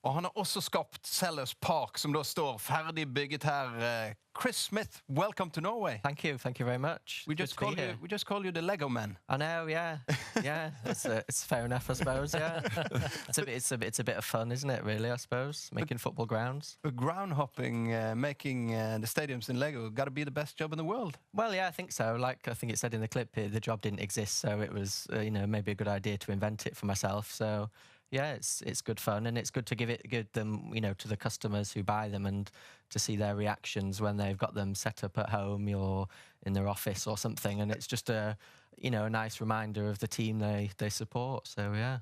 Og han har også skapt Sellers Park, som da står ferdig bygget her. Chris Smith, welcome to Norway. Thank you very much. We just call you the Lego Man. I know, yeah. It's fair enough, I suppose. Yeah, it's a bit of fun, isn't it? Really, I suppose, making football grounds. But ground hopping, making the stadiums in Lego, got to be the best job in the world. Well, yeah, I think so. Like I think it said in the clip here, the job didn't exist, so it was maybe a good idea to invent it for myself. So. Yeah, it's good fun, and it's good to give them, to the customers who buy them, and to see their reactions when they've got them set up at home or in their office or something. And it's just a nice reminder of the team they support. So yeah.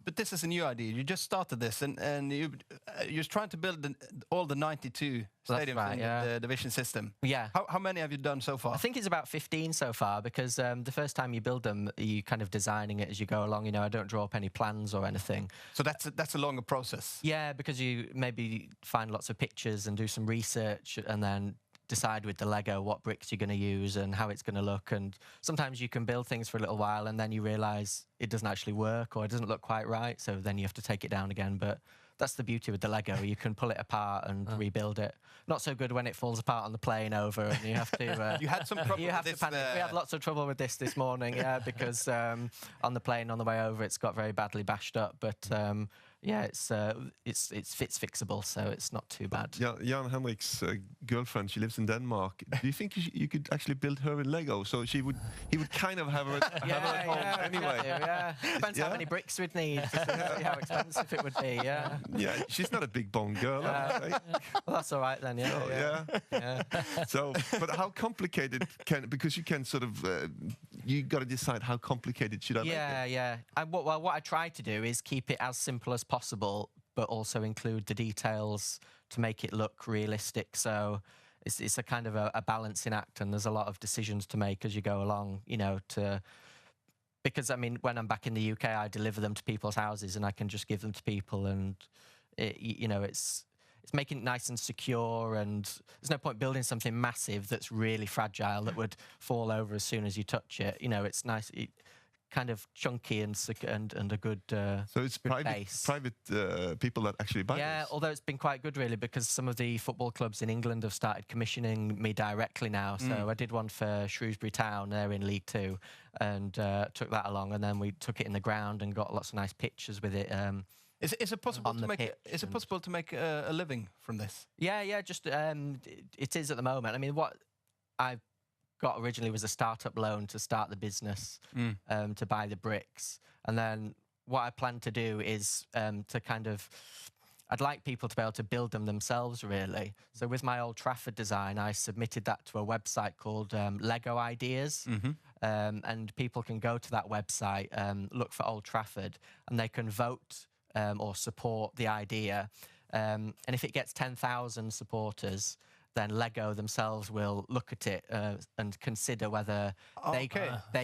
But this is a new idea. You just started this, and you're trying to build all the 92 stadiums in the division system. Yeah. How many have you done so far? I think it's about 15 so far, because the first time you build them, you kind of designing it as you go along. I don't draw up any plans or anything. So that's a longer process. Yeah, because you maybe find lots of pictures and do some research, and then decide with the Lego what bricks you're going to use and how it's going to look. And sometimes you can build things for a little while and then you realise it doesn't actually work, or it doesn't look quite right, so then you have to take it down again. But that's the beauty with the Lego. You can pull it apart and rebuild it. Not so good when it falls apart on the plane over, and you have to... you had some trouble with this? We had lots of trouble with this morning, yeah, because on the plane on the way over, it's got very badly bashed up. But yeah, it's fixable, so it's not too bad. Yeah, Jan Henrik's girlfriend, she lives in Denmark. Do you think you could actually build her in Lego, so he would kind of have her at home anyway? Yeah, depends how many bricks we'd need to see how expensive it would be. Yeah. Yeah, she's not a big bone girl. Well, that's all right then. Yeah. So, yeah. So, but how complicated because you can sort of you got to decide how complicated should I make it? Yeah. What I try to do is keep it as simple as possible, but also include the details to make it look realistic. So it's a kind of a balancing act, and there's a lot of decisions to make as you go along, because, I mean, when I'm back in the UK, I deliver them to people's houses and I can just give them to people, and, it's making it nice and secure, and there's no point building something massive that's really fragile that would fall over as soon as you touch it. It's nice, kind of chunky and a good so it's good private people that actually buy this. Although it's been quite good, really, because some of the football clubs in England have started commissioning me directly now. So I did one for Shrewsbury Town, they're in League Two, and took that along, and then we took it in the ground and got lots of nice pictures with it. Is it possible to make? Is it possible to make a living from this? Yeah. Just it is at the moment. I mean, what I've got originally was a startup loan to start the business, to buy the bricks, and then what I plan to do is to kind of, I'd like people to be able to build them themselves, really. So with my Old Trafford design, I submitted that to a website called Lego Ideas, and people can go to that website, look for Old Trafford, and they can vote or support the idea, and if it gets 10,000 supporters, then Lego themselves will look at it and consider whether they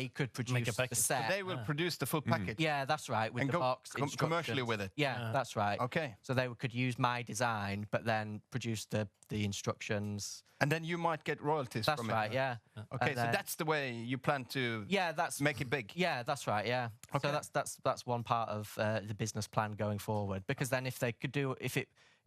could produce the set. So they will produce the full package. Yeah, that's right. With and the box, commercially with it. Yeah, that's right. Okay. So they could use my design, but then produce the instructions. And then you might get royalties from it. That's right. Yeah. Okay, so that's the way you plan to. Make it big. Yeah, that's right. Yeah. Okay. So that's one part of the business plan going forward. Because then if they could do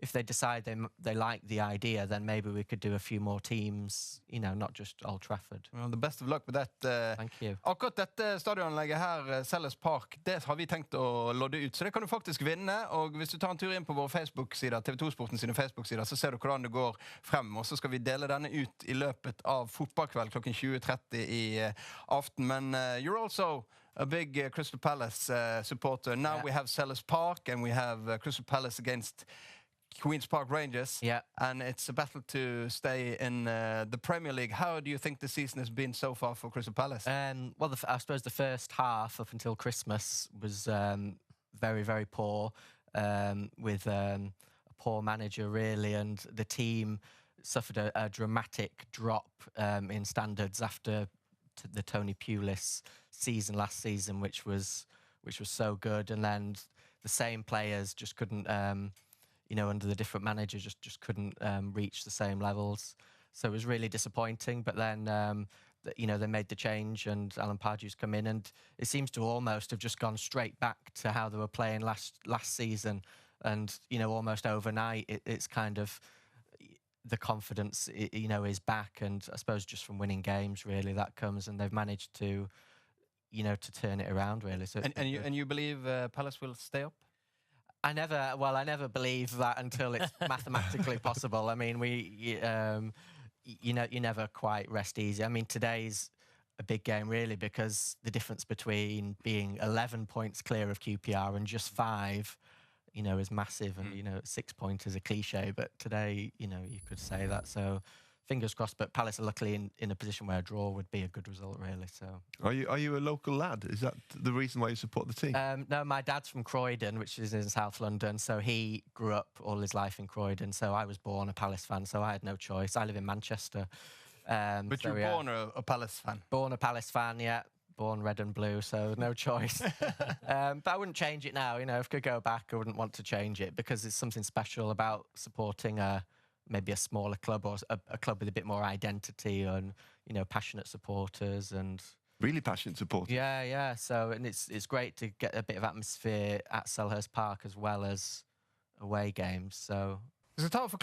if they decide they like the idea, then maybe we could do a few more teams, not just Old Trafford. Well, the best of luck with that. Thank you. Akkurat dette stadionanlegget her, Sellers Park, det har vi tenkt å lodde ut, så det kan du faktisk vinne. Og hvis du tar en tur inn på våre Facebook-sider, TV2-sporten sine Facebook-sider, så ser du hvordan det går frem. Og så skal vi dele denne ut i løpet av fotballkveld klokken 20:30 i aften. Men you're also a big Crystal Palace supporter. Now we have Sellers Park, and we have Crystal Palace against Queen's Park Rangers, and it's a battle to stay in the Premier League. How do you think the season has been so far for Crystal Palace? Well, I suppose the first half up until Christmas was very, very poor, with a poor manager, really, and the team suffered a dramatic drop in standards after the Tony Pulis season last season, which was so good, and then the same players just couldn't. Under the different managers, just couldn't reach the same levels. So it was really disappointing. But then, they made the change, and Alan Pardew's come in, and it seems to almost have just gone straight back to how they were playing last season. and almost overnight it's kind of the confidence is back, and I suppose just from winning games really that comes, and they've managed to to turn it around really. So and you believe Palace will stay up? I never believe that until it's mathematically possible. I mean, you never quite rest easy. I mean, today's a big game really, because the difference between being 11 points clear of QPR and just 5, is massive. And 6 points is a cliche, but today, you could say that. So fingers crossed. But Palace are luckily in a position where a draw would be a good result, really. So are you a local lad? Is that the reason why you support the team? No, my dad's from Croydon, which is in South London. So he grew up all his life in Croydon. So I was born a Palace fan. So I had no choice. I live in Manchester. But you were born a Palace fan? Born a Palace fan, yeah. Born red and blue, so no choice. But I wouldn't change it now. If I could go back, I wouldn't want to change it, because there's something special about supporting maybe a smaller club, or a club with a bit more identity, and passionate supporters, and really passionate supporters. Yeah. So, and it's great to get a bit of atmosphere at Selhurst Park as well as away games. So Is it time for